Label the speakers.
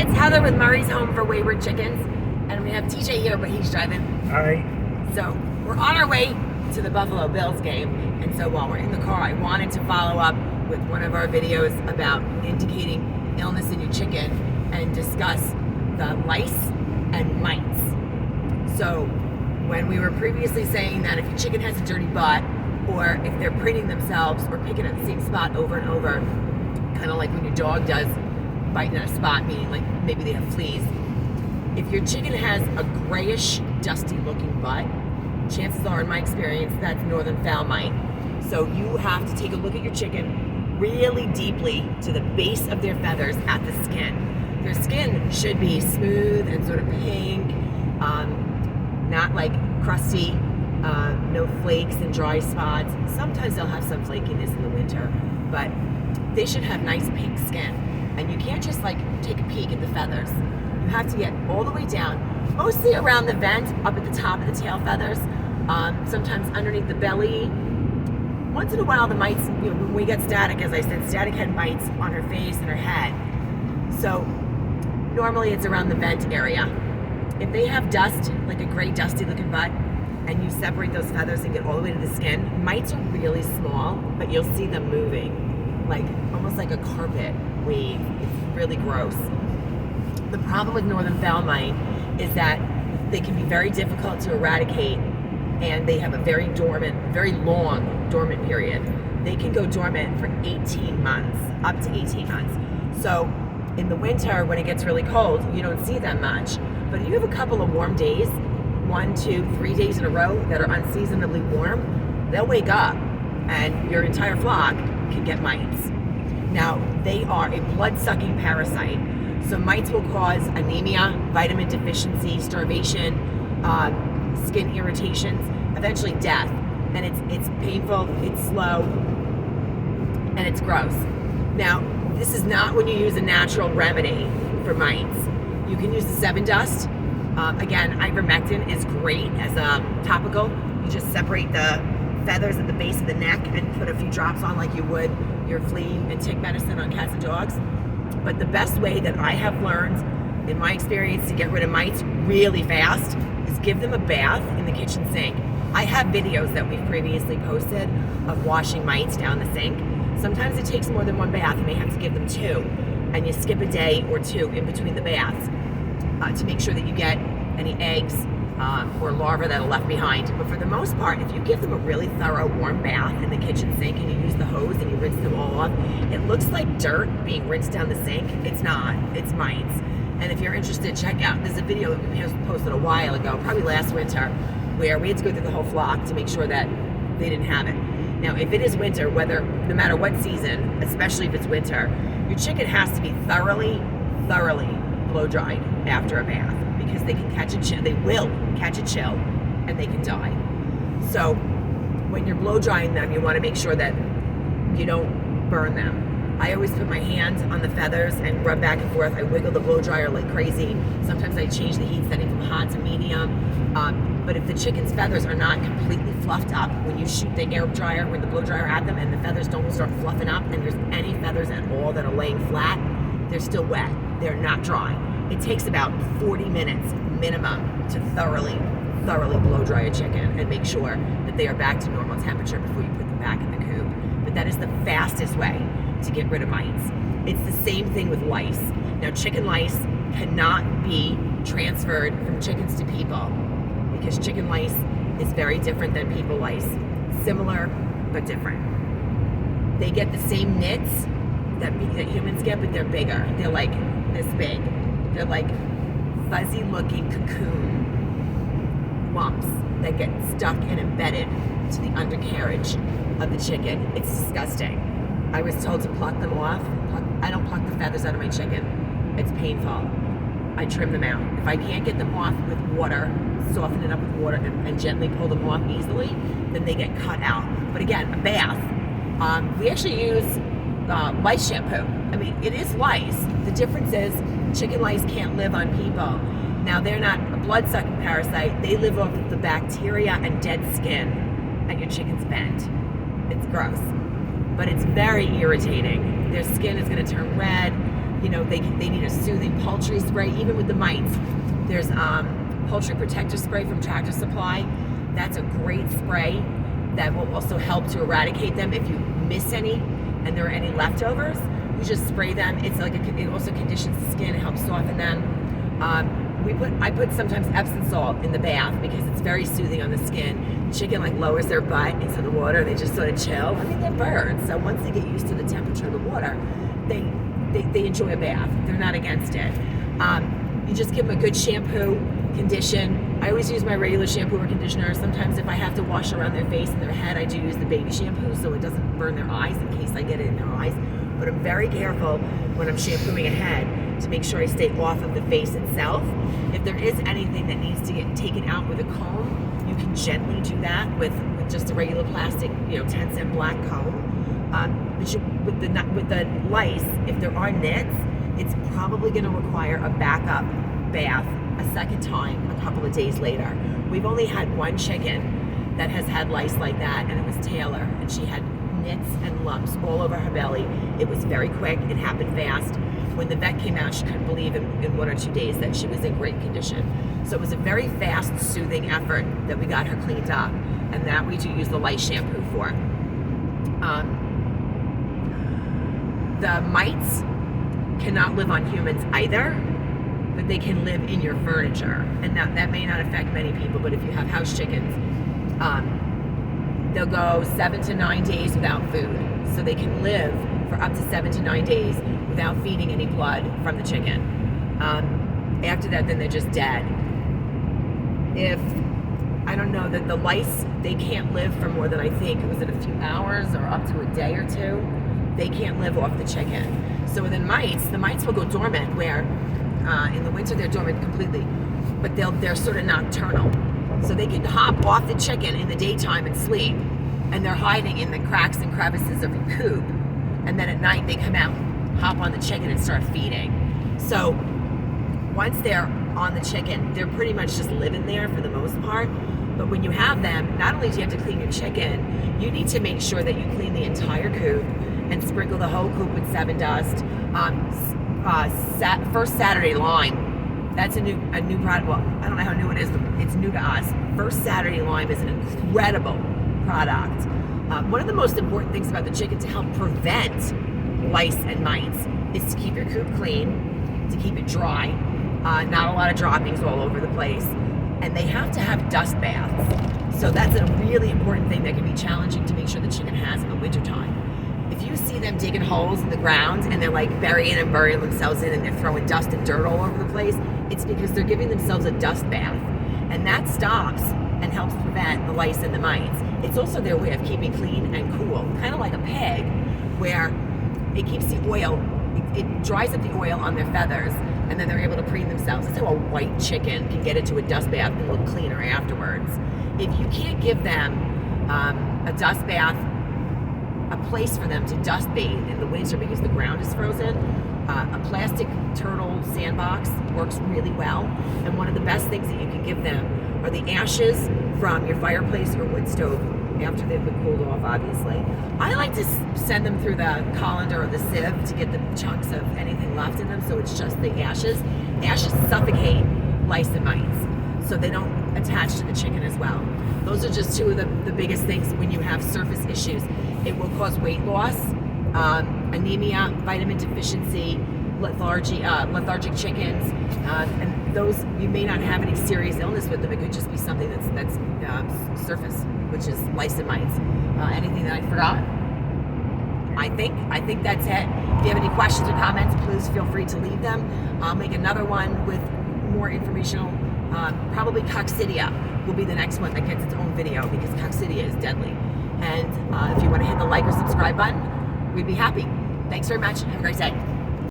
Speaker 1: It's Heather with Murray's Home for Wayward Chickens, and we have TJ here, but he's driving.
Speaker 2: Hi.
Speaker 1: So we're on our way to the Buffalo Bills game, and so while we're in the car, I wanted to follow up with one of our videos about indicating illness in your chicken and discuss the lice and mites. So when we were previously saying that if your chicken has a dirty butt, or if they're printing themselves or picking at the same spot over and over, kind of like when your dog does, biting at a spot, meaning like maybe they have fleas. If your chicken has a grayish, dusty looking butt, chances are, in my experience, that's northern fowl mite. So you have to take a look at your chicken really deeply to the base of their feathers at the skin. Their skin should be smooth and sort of pink, not like crusty, no flakes and dry spots. Sometimes they'll have some flakiness in the winter, but they should have nice pink skin. And you can't just like take a peek at the feathers. You have to get all the way down, mostly around the vent, up at the top of the tail feathers, sometimes underneath the belly. Once in a while the mites, when we get Static, as I said, Static had mites on her face and her head. So normally it's around the vent area. If they have dust, like a gray dusty looking butt, and you separate those feathers and get all the way to the skin, mites are really small, but you'll see them moving, like almost like a carpet wave. It's really gross. The problem with northern fowl mite is that they can be very difficult to eradicate, and they have a very long dormant period. They can go dormant for 18 months, up to 18 months. So in the winter, when it gets really cold, you don't see them much. But if you have a couple of warm days, 1, 2, 3 days in a row that are unseasonably warm, they'll wake up and your entire flock can get mites. Now, they are a blood-sucking parasite. So mites will cause anemia, vitamin deficiency, starvation, skin irritations, eventually death. And it's painful, it's slow, and it's gross. Now, this is not when you use a natural remedy for mites. You can use the 7 Dust. Again, ivermectin is great as a topical. You just separate the feathers at the base of the neck and put a few drops on like you would your flea and tick medicine on cats and dogs. But the best way that I have learned, in my experience, to get rid of mites really fast is give them a bath in the kitchen sink. I have videos that we've previously posted of washing mites down the sink. Sometimes it takes more than 1 bath. You may have to give them 2, and you skip a day or 2 in between the baths to make sure that you get any eggs or larvae that are left behind. But for the most part, if you give them a really thorough warm bath in the kitchen sink and you use the hose and you rinse them all off, it looks like dirt being rinsed down the sink. It's not, it's mites. And if you're interested, check out, there's a video that we posted a while ago, probably last winter, where we had to go through the whole flock to make sure that they didn't have it. Now, if it is winter, no matter what season, especially if it's winter, your chicken has to be thoroughly blow dried after a bath, because they can catch a chill, they will catch a chill, and they can die. So when you're blow drying them, you want to make sure that you don't burn them. I always put my hand on the feathers and rub back and forth. I wiggle the blow dryer like crazy. Sometimes I change the heat setting from hot to medium. But if the chicken's feathers are not completely fluffed up, when you shoot the air dryer, when the blow dryer at them, and the feathers don't start fluffing up, and there's any feathers at all that are laying flat, they're still wet. They're not dry. It takes about 40 minutes minimum to thoroughly blow dry a chicken and make sure that they are back to normal temperature before you put them back in the coop. But that is the fastest way to get rid of mites. It's the same thing with lice. Now, chicken lice cannot be transferred from chickens to people, because chicken lice is very different than people lice. Similar, but different. They get the same nits that humans get, but they're bigger. They're like this big. They're like fuzzy looking cocoon lumps that get stuck and embedded to the undercarriage of the chicken. It's disgusting. I was told to pluck them off. I don't pluck the feathers out of my chicken. It's painful. I trim them out. If I can't get them off with water, soften it up with water and gently pull them off easily, then they get cut out. But again, a bath. We actually use lice shampoo. I mean, it is lice. The difference is chicken lice can't live on people. Now, they're not a blood-sucking parasite. They live off of the bacteria and dead skin at your chicken's vent. It's gross, but it's very irritating. Their skin is going to turn red. You know, they need a soothing poultry spray. Even with the mites, there's poultry protector spray from Tractor Supply. That's a great spray that will also help to eradicate them if you miss any and there are any leftovers. You just spray them. It's like it also conditions the skin. It helps soften them. I put sometimes Epsom salt in the bath because it's very soothing on the skin. Chicken like lowers their butt into the water. They just sort of chill. I mean, they're birds, so once they get used to the temperature of the water, they enjoy a bath. They're not against it. You just give them a good shampoo, condition. I always use my regular shampoo or conditioner. Sometimes if I have to wash around their face and their head, I do use the baby shampoo so it doesn't burn their eyes in case I get it in their eyes. But I'm very careful when I'm shampooing a head to make sure I stay off of the face itself. If there is anything that needs to get taken out with a comb, you can gently do that with just a regular plastic, 10-cent black comb. With the lice, if there are nits, it's probably going to require a backup bath a second time a couple of days later. We've only had one chicken that has had lice like that, and it was Taylor, and she had nits and lumps all over her belly. It was very quick. It happened fast. When the vet came out, she couldn't believe in 1 or 2 days that she was in great condition. So it was a very fast, soothing effort that we got her cleaned up, and that we do use the Lice shampoo for. The mites cannot live on humans either, but they can live in your furniture, and that may not affect many people, but if you have house chickens, they'll go 7 to 9 days without food. So they can live for up to 7 to 9 days without feeding any blood from the chicken. After that, then they're just dead. I don't know that the lice, they can't live for more than, I think, was it a few hours or up to a day or two? They can't live off the chicken. So with the mites will go dormant, where in the winter they're dormant completely, but they're sort of nocturnal. So they can hop off the chicken in the daytime and sleep, and they're hiding in the cracks and crevices of your coop. And then at night they come out, hop on the chicken and start feeding. So once they're on the chicken, they're pretty much just living there for the most part. But when you have them, not only do you have to clean your chicken, you need to make sure that you clean the entire coop and sprinkle the whole coop with 7 Dust. First Saturday Lime, that's a new product. Well, I don't know how new it is, but it's new to us. First Saturday Lime is an incredible product. One of the most important things about the chicken to help prevent lice and mites is to keep your coop clean, to keep it dry, not a lot of droppings all over the place, and they have to have dust baths. So that's a really important thing that can be challenging to make sure the chicken has in the wintertime. If you see them digging holes in the ground and they're like burying themselves in and they're throwing dust and dirt all over the place, it's because they're giving themselves a dust bath. And that stops and helps prevent the lice and the mites. It's also their way of keeping clean and cool, kind of like a pig, where it keeps the oil, it dries up the oil on their feathers, and then they're able to preen themselves. That's how a white chicken can get into a dust bath and look cleaner afterwards. If you can't give them a dust bath, a place for them to dust bathe in the winter because the ground is frozen, a plastic turtle sandbox works really well. And one of the best things that you can give them are the ashes from your fireplace or wood stove after they've been cooled off, obviously. I like to send them through the colander or the sieve to get the chunks of anything left in them, so it's just the ashes. Ashes suffocate lice and mites, so they don't attach to the chicken as well. Those are just two of the biggest things when you have surface issues. It will cause weight loss, anemia, vitamin deficiency, lethargic chickens, and those, you may not have any serious illness with them. It could just be something that's surface, which is lice and mites. Anything that I forgot? I think that's it. If you have any questions or comments, please feel free to leave them. I'll make another one with more informational. Probably coccidia will be the next one that gets its own video because coccidia is deadly. And if you want to hit the like or subscribe button, we'd be happy. Thanks very much. Have a great day.